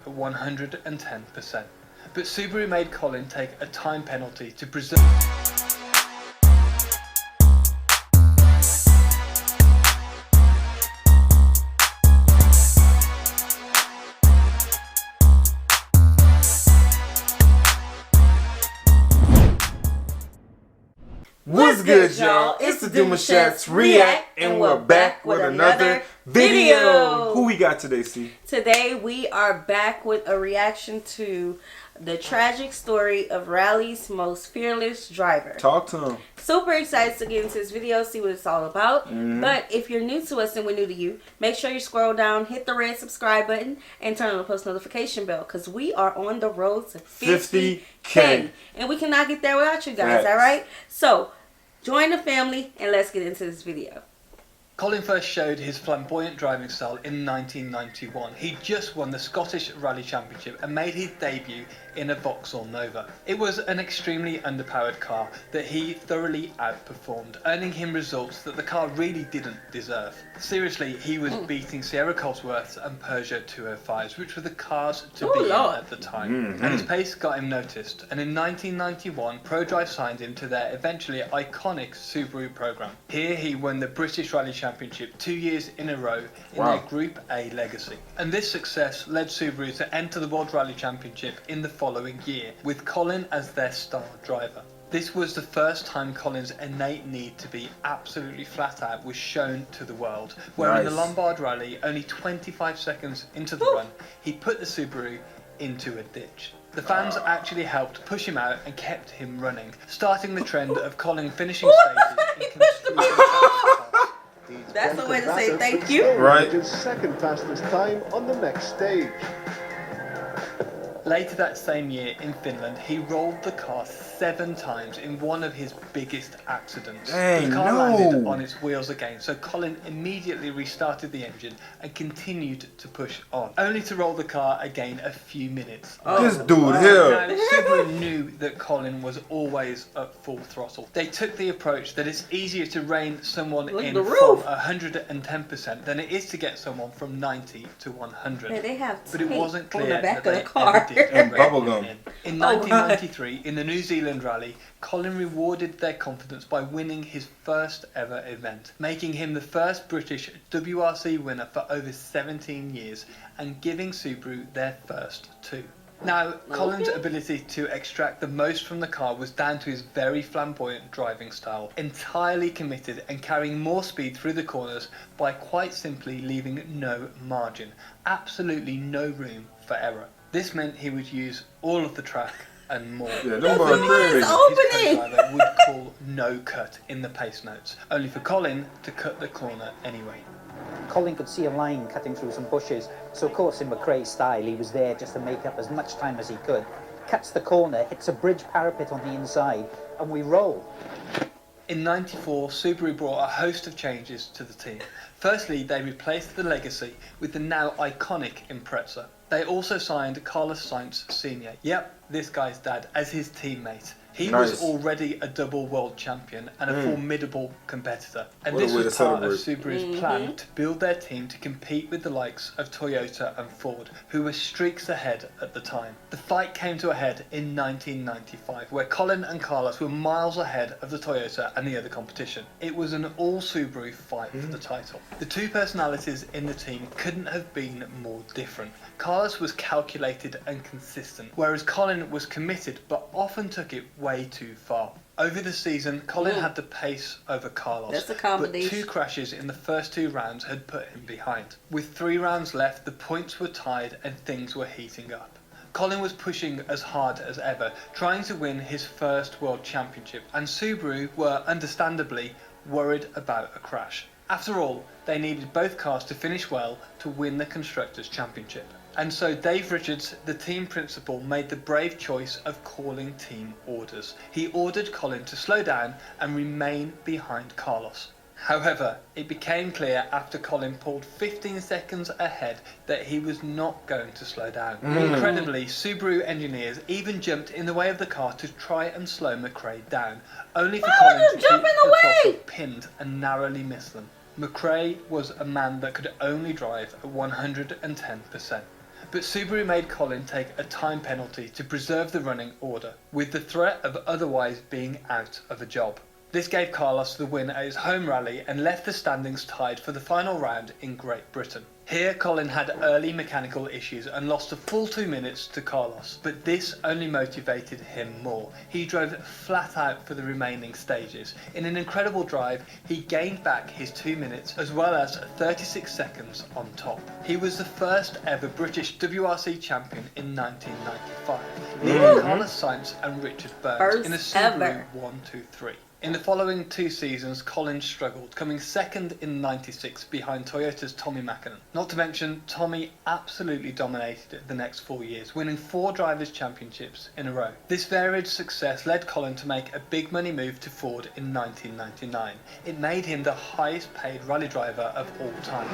at 110%. But Subaru made Colin take a time penalty to preserve. What's good, y'all? It's the Demouchets React, and we're back with another video. Who we got today, C? Today we are back with a reaction to the tragic story of Rally's most fearless driver. Talk to him. Super excited to get into this video, see what it's all about. But if you're new to us and we're new to you, make sure you scroll down, hit the red subscribe button, and turn on the post notification bell, because we are on the road to 50K. And we cannot get there without you guys, alright? So, join the family and let's get into this video. Colin first showed his flamboyant driving style in 1991. He just won the Scottish Rally Championship and made his debut in a Vauxhall Nova. It was an extremely underpowered car that he thoroughly outperformed, earning him results that the car really didn't deserve. Seriously, he was beating Sierra Cosworths and Peugeot 205s, which were the cars to be in at the time. And his pace got him noticed, and in 1991, ProDrive signed him to their eventually iconic Subaru program. Here he won the British Rally Championship 2 years in a row in their Group A legacy. And this success led Subaru to enter the World Rally Championship in the following year, with Colin as their star driver. This was the first time Colin's innate need to be absolutely flat out was shown to the world, where in the Lombard Rally, only 25 seconds into the run, he put the Subaru into a ditch. The fans actually helped push him out and kept him running, starting the trend of Colin finishing stages in construction. That's the way to say thank you. Right. His second fastest time on the next stage. Later that same year in Finland, he rolled the car 7 times in one of his biggest accidents. The car landed on its wheels again, so Colin immediately restarted the engine and continued to push on, only to roll the car again a few minutes later. This dude here. Now, Subaru knew that Colin was always at full throttle. They took the approach that it's easier to rein someone in from 110% than it is to get someone from 90 to 100. Yeah, they have but it wasn't clear the back that of the car. And bubblegum. In 1993, in the New Zealand Rally, Colin rewarded their confidence by winning his first ever event, making him the first British WRC winner for over 17 years and giving Subaru their first 2. Now, Colin's ability to extract the most from the car was down to his very flamboyant driving style, entirely committed and carrying more speed through the corners by quite simply leaving no margin, absolutely no room for error. This meant he would use all of the track and more. Yeah, his co-driver would call no cut in the pace notes, only for Colin to cut the corner anyway. Colin could see a line cutting through some bushes, so of course in McRae style he was there just to make up as much time as he could. Cuts the corner, hits a bridge parapet on the inside, and we roll. In '94, Subaru brought a host of changes to the team. Firstly, they replaced the Legacy with the now iconic Impreza. They also signed Carlos Sainz Sr., yep, this guy's dad, as his teammate. He was already a double world champion and a formidable competitor. And this was part of Subaru's plan to build their team to compete with the likes of Toyota and Ford, who were streaks ahead at the time. The fight came to a head in 1995, where Colin and Carlos were miles ahead of the Toyota and the other competition. It was an all-Subaru fight for the title. The two personalities in the team couldn't have been more different. Carlos was calculated and consistent, whereas Colin was committed but often took it way too far. Over the season, Colin had the pace over Carlos, That's a combination. but 2 crashes in the first 2 rounds had put him behind. With 3 rounds left, the points were tied and things were heating up. Colin was pushing as hard as ever, trying to win his first World Championship, and Subaru were understandably worried about a crash. After all, they needed both cars to finish well to win the Constructors' Championship. And so Dave Richards, the team principal, made the brave choice of calling team orders. He ordered Colin to slow down and remain behind Carlos. However, it became clear after Colin pulled 15 seconds ahead that he was not going to slow down. Incredibly, Subaru engineers even jumped in the way of the car to try and slow McRae down, only for Colin to keep the throttle pinned and narrowly miss them. McRae was a man that could only drive at 110%. but Subaru made Colin take a time penalty to preserve the running order, with the threat of otherwise being out of a job. This gave Carlos the win at his home rally and left the standings tied for the final round in Great Britain. Here Colin had early mechanical issues and lost a full 2 minutes to Carlos, but this only motivated him more. He drove flat out for the remaining stages. In an incredible drive, he gained back his 2 minutes as well as 36 seconds on top. He was the first ever British WRC champion in 1995, leading Carlos Sainz and Richard Burns in a Subaru 123. In the following 2 seasons, Colin struggled, coming second in '96 behind Toyota's Tommy Mäkinen. Not to mention, Tommy absolutely dominated the next 4 years, winning 4 Drivers' Championships in a row. This varied success led Colin to make a big money move to Ford in 1999. It made him the highest paid rally driver of all time.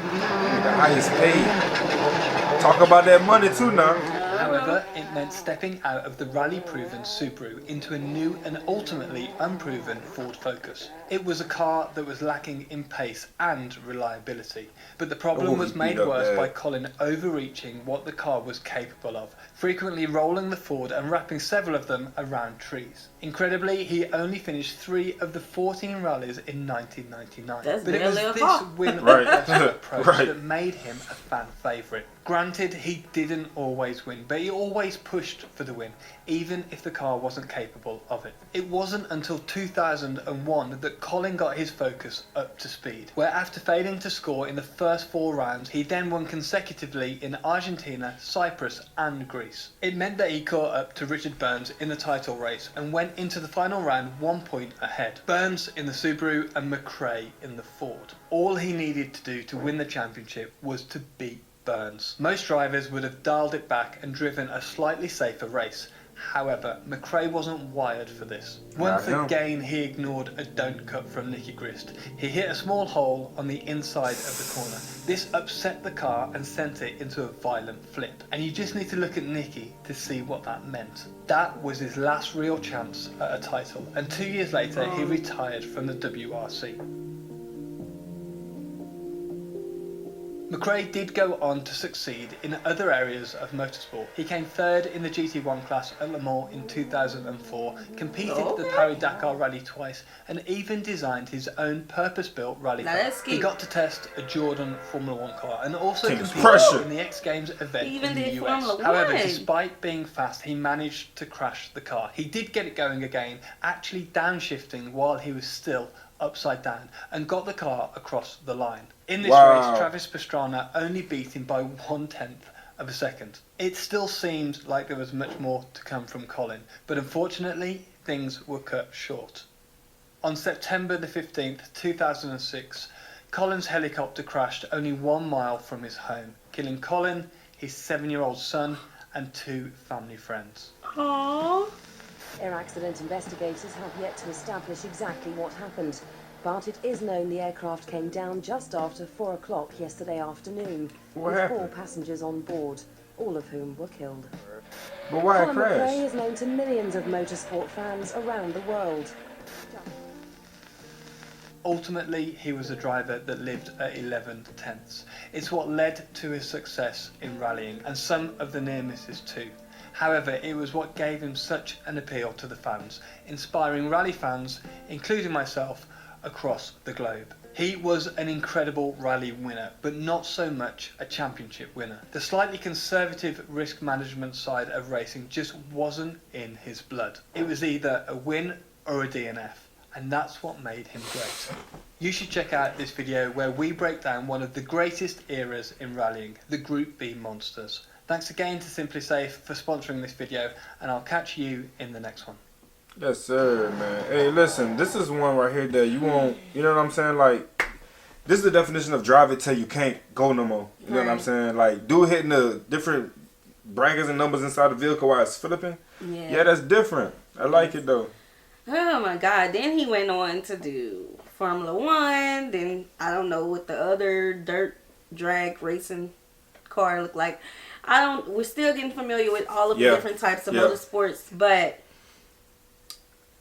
The highest paid. Talk about that money too now. However, it meant stepping out of the rally-proven Subaru into a new and ultimately unproven Ford Focus. It was a car that was lacking in pace and reliability, but the problem was made worse by Colin overreaching what the car was capable of, frequently rolling the Ford and wrapping several of them around trees. Incredibly, he only finished 3 of the 14 rallies in 1999. But it was this win-or-bust approach that made him a fan favourite. Granted, he didn't always win, but he always pushed for the win, even if the car wasn't capable of it. It wasn't until 2001 that Colin got his Focus up to speed, where after failing to score in the first 4 rounds, he then won consecutively in Argentina, Cyprus and Greece. It meant that he caught up to Richard Burns in the title race and went into the final round 1 point ahead. Burns in the Subaru and McRae in the Ford. All he needed to do to win the championship was to beat Burns. Most drivers would have dialed it back and driven a slightly safer race. However, McRae wasn't wired for this. Once again he ignored a don't cut from Nicky Grist. He hit a small hole on the inside of the corner. This upset the car and sent it into a violent flip. And you just need to look at Nicky to see what that meant. That was his last real chance at a title, and 2 years later he retired from the WRC. McRae did go on to succeed in other areas of motorsport. He came 3rd in the GT1 class at Le Mans in 2004, competed at the Paris-Dakar Rally twice, and even designed his own purpose-built rally car. He got to test a Jordan Formula 1 car and also competed in the X Games event in the US. However, despite being fast, he managed to crash the car. He did get it going again, actually downshifting while he was still upside down, and got the car across the line. In this race, Travis Pastrana only beat him by 1/10 of a second. It still seemed like there was much more to come from Colin, but unfortunately things were cut short. On September the 15th, 2006, Colin's helicopter crashed only 1 mile from his home, killing Colin, his 7-year-old son and 2 family friends. Aww. Air accident investigators have yet to establish exactly what happened, but it is known the aircraft came down just after 4 o'clock yesterday afternoon, with 4 passengers on board, all of whom were killed. But why Colin McRae is known to millions of motorsport fans around the world. Ultimately, he was a driver that lived at 11/10. It's what led to his success in rallying, and some of the near misses too. However, it was what gave him such an appeal to the fans, inspiring rally fans, including myself, across the globe. He was an incredible rally winner, but not so much a championship winner. The slightly conservative risk management side of racing just wasn't in his blood. It was either a win or a DNF, and that's what made him great. You should check out this video where we break down one of the greatest eras in rallying, the Group B monsters. Thanks again to Simply Safe for sponsoring this video, and I'll catch you in the next one. Yes, sir, man. Hey, listen, this is one right here that you won't, you know what I'm saying? Like, this is the definition of drive it till you can't go no more. You know what I'm saying? Like, dude hitting the different brackets and numbers inside the vehicle while it's flipping. Yeah, that's different. I like it, though. Oh, my God. Then he went on to do Formula 1. Then, I don't know what the other dirt drag racing car looked like. We're still getting familiar with all of the different types of motorsports, but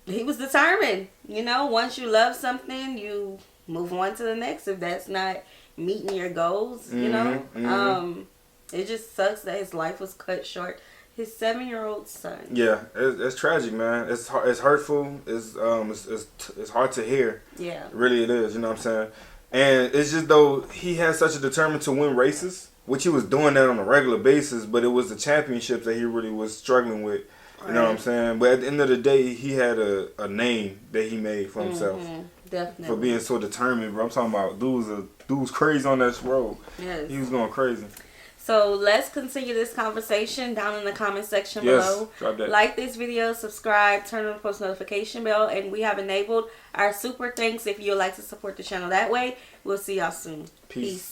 he was determined. You know, once you love something, you move on to the next if that's not meeting your goals, you know. It just sucks that his life was cut short. His 7-year-old son. Yeah, it's tragic, man. It's hurtful. It's hard to hear. Yeah. Really, it is. You know what I'm saying? And it's just though he had such a determined to win races, which he was doing that on a regular basis, but it was the championships that he really was struggling with. You know what I'm saying? But at the end of the day, he had a name that he made for himself. Definitely. For being so determined, bro. I'm talking about dude was crazy on that road. Yes. He was going crazy. So let's continue this conversation down in the comment section below. Drop that. Like this video, subscribe, turn on the post notification bell, and we have enabled our super thanks if you would like to support the channel that way. We'll see y'all soon. Peace.